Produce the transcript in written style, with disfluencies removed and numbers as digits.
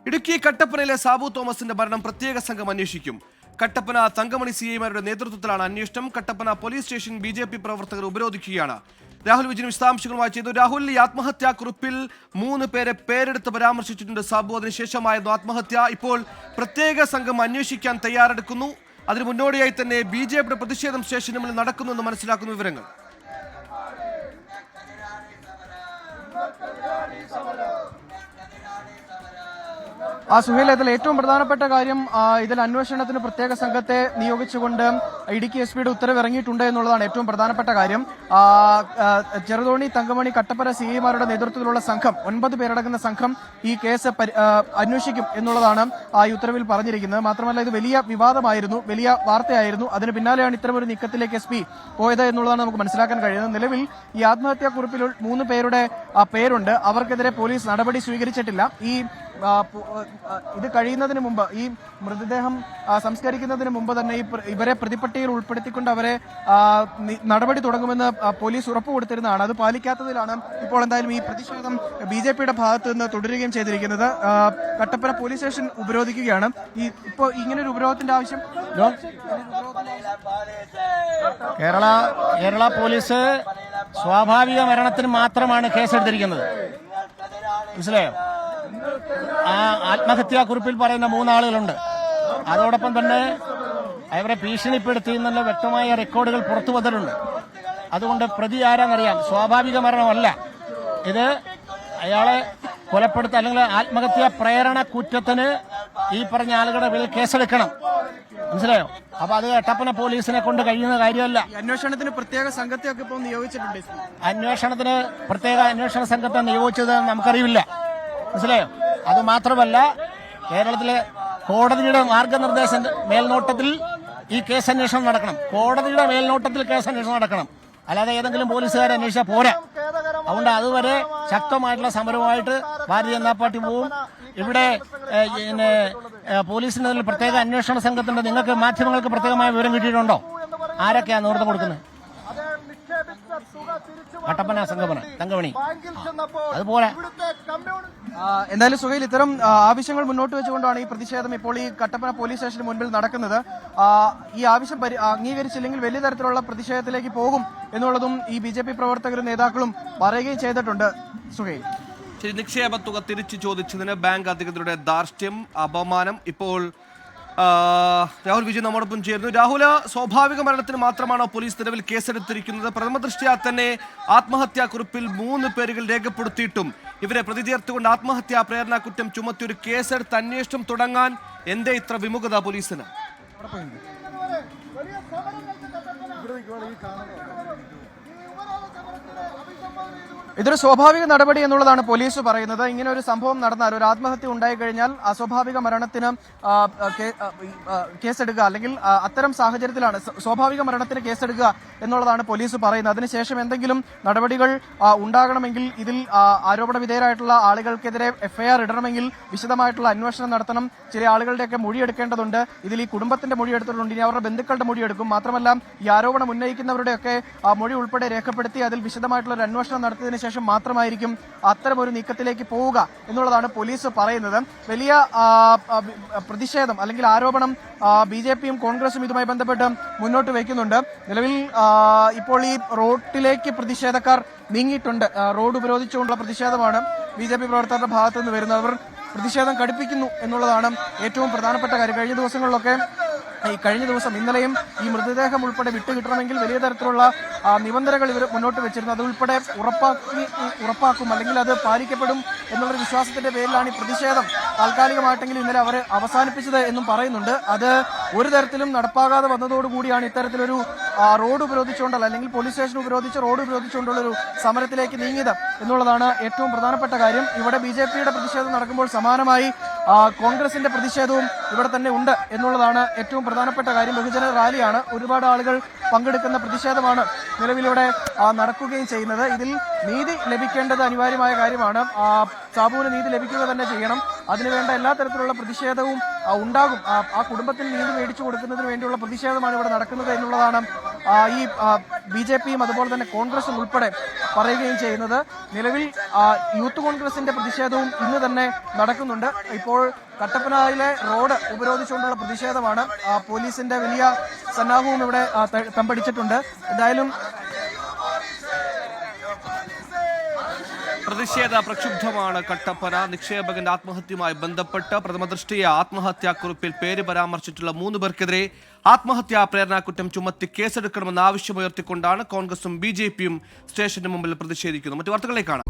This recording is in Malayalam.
ഇടുക്കി കട്ടപ്പനയിലെ സാബു തോമസിന്റെ മരണം പ്രത്യേക സംഘം അന്വേഷിക്കും. കട്ടപ്പന തങ്കമണി സിഐമാരുടെ നേതൃത്വത്തിലാണ് അന്വേഷണം. കട്ടപ്പന പോലീസ് സ്റ്റേഷൻ BJP പ്രവർത്തകർ ഉപരോധിക്കുകയാണ്. രാഹുൽ വിജയൻ വിശദാംശങ്ങളുമായി ചെയ്തു. രാഹുൽ, ഈ ആത്മഹത്യാക്കുറിപ്പിൽ 3 പേരെ പേരെടുത്ത് പരാമർശിച്ചിട്ടുണ്ട് സാബു. അതിനുശേഷമായിരുന്നു ആത്മഹത്യ. ഇപ്പോൾ പ്രത്യേക സംഘം അന്വേഷിക്കാൻ തയ്യാറെടുക്കുന്നു. അതിന് മുന്നോടിയായി തന്നെ BJP പ്രതിഷേധം സ്റ്റേഷന് മുന്നിൽ നടക്കുന്നുവെന്ന് മനസ്സിലാക്കുന്ന വിവരങ്ങൾ. സുഹേൽ, ഇതിൽ ഏറ്റവും പ്രധാനപ്പെട്ട കാര്യം ഇതിൽ അന്വേഷണത്തിന് പ്രത്യേക സംഘത്തെ നിയോഗിച്ചുകൊണ്ട് ഇടുക്കി SP ഉത്തരവ് ഇറങ്ങിയിട്ടുണ്ട് എന്നുള്ളതാണ് ഏറ്റവും പ്രധാനപ്പെട്ട കാര്യം. ചെറുതോണി, തങ്കമണി, കട്ടപ്പന CIമാരുടെ നേതൃത്വത്തിലുള്ള സംഘം 9 പേരടങ്ങുന്ന സംഘം ഈ കേസ് അന്വേഷിക്കും എന്നുള്ളതാണ് ഈ ഉത്തരവിൽ പറഞ്ഞിരിക്കുന്നത്. മാത്രമല്ല, ഇത് വലിയ വിവാദമായിരുന്നു, വലിയ വാർത്തയായിരുന്നു. അതിന് പിന്നാലെയാണ് ഇത്തരമൊരു നീക്കത്തിലേക്ക് SP പോയത് എന്നുള്ളതാണ് നമുക്ക് മനസ്സിലാക്കാൻ കഴിയുന്നത്. നിലവിൽ ഈ ആത്മഹത്യാക്കുറിപ്പിൽ 3 പേരുടെ പേരുണ്ട്. അവർക്കെതിരെ പോലീസ് നടപടി സ്വീകരിച്ചിട്ടില്ല. ഇത് കഴിയുന്നതിന് മുമ്പ്, ഈ മൃതദേഹം സംസ്കരിക്കുന്നതിന് മുമ്പ് തന്നെ ഇവരെ പ്രതിപട്ടികയിൽ ഉൾപ്പെടുത്തിക്കൊണ്ട് അവരെ നടപടി തുടങ്ങുമെന്ന് പോലീസ് ഉറപ്പ് കൊടുത്തിരുന്നതാണ്. അത് പാലിക്കാത്തതിലാണ് ഇപ്പോൾ എന്തായാലും ഈ പ്രതിഷേധം BJPയുടെ ഭാഗത്ത് നിന്ന് തുടരുകയും ചെയ്തിരിക്കുന്നത്. കട്ടപ്പന പോലീസ് സ്റ്റേഷൻ ഉപരോധിക്കുകയാണ്. ഇപ്പോൾ ഇങ്ങനൊരു ഉപരോധത്തിന്റെ ആവശ്യം കേരള പോലീസ് സ്വാഭാവിക മരണത്തിന് മാത്രമാണ് കേസെടുത്തിരിക്കുന്നത്. മനസ്സിലായോ? ആ ആത്മഹത്യാക്കുറിപ്പിൽ പറയുന്ന 3 ആളുകളുണ്ട്. അതോടൊപ്പം തന്നെ അവരെ ഭീഷണിപ്പെടുത്തി എന്നുള്ള വ്യക്തമായ റെക്കോർഡുകൾ പുറത്തു വന്നിട്ടുണ്ട്. അതുകൊണ്ട് പ്രതി ആരാന്നറിയാം. സ്വാഭാവിക മരണമല്ല ഇത്. അയാളെ കൊലപ്പെടുത്ത അല്ലെങ്കിൽ ആത്മഹത്യാ പ്രേരണ കുറ്റത്തിന് ഈ പറഞ്ഞ ആളുകളുടെ പേരിൽ കേസെടുക്കണം. മനസ്സിലായോ? അപ്പൊ അത് കട്ടപ്പന പോലീസിനെ കൊണ്ട് കഴിയുന്ന കാര്യമല്ല. അന്വേഷണത്തിന് പ്രത്യേക സംഘത്തെയൊക്കെ ഇപ്പോൾ നിയോഗിച്ചിട്ടുണ്ട്. അന്വേഷണത്തിന് പ്രത്യേക അന്വേഷണ സംഘത്തെ നിയോഗിച്ചത് നമുക്കറിയില്ല. മനസ്സിലായോ? അത് മാത്രമല്ല, കേരളത്തിലെ കോടതിയുടെ മാർഗനിർദ്ദേശ മേൽനോട്ടത്തിൽ ഈ കേസന്വേഷണം നടക്കണം. കോടതിയുടെ മേൽനോട്ടത്തിൽ കേസന്വേഷണം നടക്കണം. അല്ലാതെ ഏതെങ്കിലും പോലീസുകാരെ അന്വേഷിച്ചാൽ പോരാ. അതുകൊണ്ട് അതുവരെ ശക്തമായിട്ടുള്ള സമരവുമായിട്ട് ഭാരതീയ ജനതാ പാർട്ടി പോവും. ഇവിടെ പോലീസിന്റെ പ്രത്യേക അന്വേഷണ സംഘത്തിന്റെ നിങ്ങൾക്ക് മാധ്യമങ്ങൾക്ക് പ്രത്യേകമായ വിവരം കിട്ടിയിട്ടുണ്ടോ? ആരൊക്കെയാണ് നേതൃത്വം കൊടുക്കുന്നത്? കട്ടപ്പന, തങ്കമണി, അതുപോലെ. എന്തായാലും സുഹൈൽ, ഇത്തരം ആവശ്യങ്ങൾ മുന്നോട്ട് വെച്ചുകൊണ്ടാണ് ഈ പ്രതിഷേധം ഇപ്പോൾ ഈ കട്ടപ്പന പോലീസ് സ്റ്റേഷന് മുൻപിൽ നടക്കുന്നത്. ഈ ആവശ്യം അംഗീകരിച്ചില്ലെങ്കിൽ വലിയ തരത്തിലുള്ള പ്രതിഷേധത്തിലേക്ക് പോകും എന്നുള്ളതും ഈ BJP പ്രവർത്തകരും നേതാക്കളും പറയുകയും ചെയ്തിട്ടുണ്ട്. സുഹൈൽ, നിക്ഷേപ തുക തിരിച്ചു ചോദിച്ചതിന് ബാങ്ക് അധികൃതരുടെ ധാർഷ്ട്യം, അപമാനം. ഇപ്പോൾ രാഹുൽ വിജയൻ നമ്മോടൊപ്പം ചേരുന്നു. രാഹുൽ, സ്വാഭാവിക മരണത്തിന് മാത്രമാണോ പോലീസ് നിലവിൽ കേസെടുത്തിരിക്കുന്നത്? പ്രഥമ ദൃഷ്ട്യാ തന്നെ ആത്മഹത്യാക്കുറിപ്പിൽ 3 പേരുകൾ രേഖപ്പെടുത്തിയിട്ടും ഇവരെ പ്രതി ചേർത്തുകൊണ്ട് ആത്മഹത്യാ പ്രേരണ കുറ്റം ചുമത്തി ഒരു കേസെടുത്ത് അന്വേഷണം തുടങ്ങാൻ എന്തേ ഇത്ര വിമുഖത പോലീസിന്? ഇതൊരു സ്വാഭാവിക നടപടി എന്നുള്ളതാണ് പോലീസ് പറയുന്നത്. ഇങ്ങനെ ഒരു സംഭവം നടന്നാൽ, ഒരു ആത്മഹത്യ ഉണ്ടായി കഴിഞ്ഞാൽ അസ്വാഭാവിക മരണത്തിന് കേസെടുക്കുക, അല്ലെങ്കിൽ അത്തരം സാഹചര്യത്തിലാണ് സ്വാഭാവിക മരണത്തിന് കേസെടുക്കുക എന്നുള്ളതാണ് പോലീസ് പറയുന്നത്. അതിനുശേഷം എന്തെങ്കിലും നടപടികൾ ഉണ്ടാകണമെങ്കിൽ, ഇതിൽ ആരോപണ വിധേയരായിട്ടുള്ള ആളുകൾക്കെതിരെ FIR ഇടണമെങ്കിൽ വിശദമായിട്ടുള്ള അന്വേഷണം നടത്തണം. ചില ആളുകളുടെയൊക്കെ മൊഴിയെടുക്കേണ്ടതുണ്ട്. ഇതിൽ ഈ കുടുംബത്തിന്റെ മൊഴി എടുത്തിട്ടുണ്ട്. ഇനി അവരുടെ ബന്ധുക്കളുടെ മൊഴിയെടുക്കും. മാത്രമല്ല, ഈ ആരോപണം ഉന്നയിക്കുന്നവരുടെയൊക്കെ മൊഴി ഉൾപ്പെടെ രേഖപ്പെടുത്തി അതിൽ വിശദമായിട്ടുള്ള ഒരു അന്വേഷണം നടത്തിയതിനു ശേഷം മാത്രമായിരിക്കും അത്തരം ഒരു നീക്കത്തിലേക്ക് പോവുക എന്നുള്ളതാണ് പോലീസ് പറയുന്നത്. വലിയ പ്രതിഷേധം അല്ലെങ്കിൽ ആരോപണം BJPയും കോൺഗ്രസും ഇതുമായി ബന്ധപ്പെട്ട് മുന്നോട്ട് വയ്ക്കുന്നുണ്ട്. നിലവിൽ ഇപ്പോൾ ഈ റോഡിലേക്ക് പ്രതിഷേധക്കാർ നീങ്ങിയിട്ടുണ്ട്. റോഡ് ഉപരോധിച്ചുകൊണ്ടുള്ള പ്രതിഷേധമാണ് BJP പ്രവർത്തകരുടെ ഭാഗത്തു നിന്ന് വരുന്നത്. അവർ പ്രതിഷേധം കടുപ്പിക്കുന്നു എന്നുള്ളതാണ് ഏറ്റവും പ്രധാനപ്പെട്ട കാര്യം. കഴിഞ്ഞ ദിവസം ഇന്നലെയും ഈ മൃതദേഹം ഉൾപ്പെടെ വിട്ടുകിട്ടണമെങ്കിൽ വലിയ തരത്തിലുള്ള നിബന്ധനകൾ ഇവർ മുന്നോട്ട് വെച്ചിരുന്നു. അതുൾപ്പെടെ ഉറപ്പാക്കും, അല്ലെങ്കിൽ അത് പാലിക്കപ്പെടും എന്നുള്ളൊരു വിശ്വാസത്തിന്റെ പേരിലാണ് ഈ പ്രതിഷേധം താൽക്കാലികമായിട്ടെങ്കിലും ഇന്നലെ അവർ അവസാനിപ്പിച്ചത് എന്നും പറയുന്നുണ്ട്. അത് ഒരു തരത്തിലും നടപ്പാകാതെ വന്നതോടുകൂടിയാണ് ഇത്തരത്തിലൊരു റോഡ് ഉപരോധിച്ചുകൊണ്ടല്ല, അല്ലെങ്കിൽ പോലീസ് സ്റ്റേഷൻ ഉപരോധിച്ച് റോഡ് ഉപരോധിച്ചുകൊണ്ടുള്ളൊരു സമരത്തിലേക്ക് നീങ്ങിയത് എന്നുള്ളതാണ് ഏറ്റവും പ്രധാനപ്പെട്ട കാര്യം. ഇവിടെ BJPയുടെ പ്രതിഷേധം നടക്കുമ്പോൾ സമാനമായി കോൺഗ്രസിന്റെ പ്രതിഷേധവും ഇവിടെ തന്നെ ഉണ്ട് എന്നുള്ളതാണ് ഏറ്റവും പ്രധാനപ്പെട്ട കാര്യം. ബഹുജന റാലിയാണ്, ഒരുപാട് ആളുകൾ പങ്കെടുക്കുന്ന പ്രതിഷേധമാണ് നിലവിലൂടെ നടക്കുകയും ചെയ്യുന്നത്. ഇതിൽ നീതി ലഭിക്കേണ്ടത് അനിവാര്യമായ കാര്യമാണ്. സാബുവിന് നീതി ലഭിക്കുക തന്നെ ചെയ്യണം. അതിനുവേണ്ട എല്ലാ തരത്തിലുള്ള പ്രതിഷേധവും ഉണ്ടാകും. ആ കുടുംബത്തിന് നീതി മേടിച്ചു കൊടുക്കുന്നതിന് വേണ്ടിയുള്ള പ്രതിഷേധമാണ് ഇവിടെ നടക്കുന്നത് എന്നുള്ളതാണ് ഈ BJPയും അതുപോലെ തന്നെ കോൺഗ്രസും ഉൾപ്പെടെ പറയുകയും ചെയ്യുന്നത്. നിലവിൽ യൂത്ത് കോൺഗ്രസിന്റെ പ്രതിഷേധവും ഇന്ന് തന്നെ നടക്കുന്നുണ്ട്. ഇപ്പോൾ കട്ടപ്പനയിലെ റോഡ് ഉപരോധിച്ചുകൊണ്ടുള്ള പ്രതിഷേധമാണ്. പോലീസിന്റെ വലിയ സന്നാഹവും ഇവിടെ തമ്പടിച്ചിട്ടുണ്ട്. എന്തായാലും പ്രതിഷേധ പ്രക്ഷുബ്ധമാണ് കട്ടപ്പന. നിക്ഷേപകന്റെ ആത്മഹത്യയുമായി ബന്ധപ്പെട്ട് പ്രഥമദൃഷ്ടിയ ആത്മഹത്യാക്കുറിപ്പിൽ പേര് പരാമർശിച്ചിട്ടുള്ള 3 പേർക്കെതിരെ ആത്മഹത്യാ പ്രേരണാകുറ്റം ചുമത്തി കേസെടുക്കണമെന്ന ആവശ്യമുയർത്തിക്കൊണ്ടാണ് കോൺഗ്രസും BJPയും സ്റ്റേഷന് മുമ്പിൽ പ്രതിഷേധിക്കുന്നത്. മറ്റു വാർത്തകളിലേക്കാണ്.